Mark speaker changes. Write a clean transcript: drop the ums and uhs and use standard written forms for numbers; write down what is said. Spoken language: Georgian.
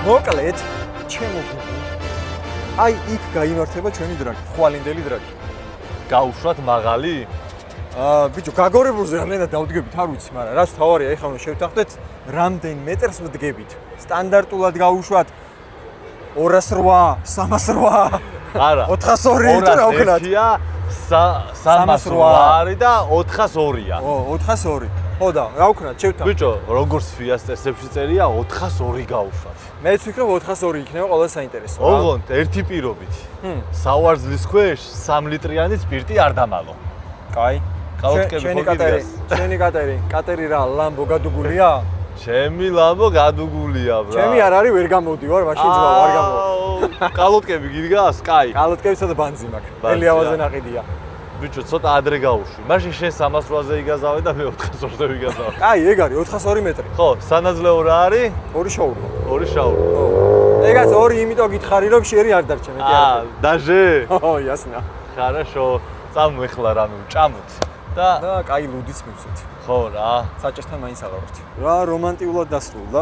Speaker 1: მოკლედ, ჩემო გუგლი. აი, იქ გაიმართება ჩვენი დრაკი, ხვალინდელი დრაკი.
Speaker 2: გავუშვათ მაღალი?
Speaker 1: ბიჭო, გაგორებულზე რამდენად დავდგებით, არ ვიცი, მაგრამ რაც თავარია, ეხლა უნდა შევთანხმდეთ, რამდენ მეტრს ვდგებით. სტანდარტულად გავუშვათ 208, 308.
Speaker 2: არა.
Speaker 1: 402 თუ რა ვქნათ?
Speaker 2: 308 და 402-ია.
Speaker 1: 402. ხო და, რა ვქნათ, შევთანხმდით.
Speaker 2: ბიჭო, როგორც Fiesta-ებში წერია, 402 გავუშვათ.
Speaker 1: მეც ვფიქრობ 402 იქნება ყველა საინტერესო.
Speaker 2: ოღონდ ერთი პირობით. სავარძლის ქვეშ 3 ლიტრიანი სპირტი არ დამალო.
Speaker 1: კაი.
Speaker 2: კალოთკები ხო გიდგას?
Speaker 1: ჩვენი კატერი რა, ლამბო გადუგულია?
Speaker 2: ჩემი ლამბო გადუგულია, ბრა.
Speaker 1: ჩემი არ არის, ვერ გამოდივარ, მაშინ ძმა არ გამოვა.
Speaker 2: კალოთკები გიდგას? კაი.
Speaker 1: კალოთკებისა და ბანძი მაქვს. ელიავაზე ნაყიდია.
Speaker 2: ბიჭო, ცოტა ადრე გავუშვი. მაშინ შენ 308-ზე იგაზავე და მე 402-ზე ვიგაზავე.
Speaker 1: კაი, ეგ არის 402 მეტრი.
Speaker 2: ხო, სანაძლეო რა არის?
Speaker 1: 2 შოურმა.
Speaker 2: 2 შაური.
Speaker 1: ეგაც 2 იმიტომ გითხარი, რომ შერი არ დარჩა მეტი არ.
Speaker 2: დაჟე?
Speaker 1: ო, ясно.
Speaker 2: Хорошо. წამვეხლა რამე ვჭამოთ და
Speaker 1: კაი ლუდიც მივცეთ.
Speaker 2: ხო რა.
Speaker 1: საჭესთან მაინც აღარვით. რა რომანტიულად დასრულდა.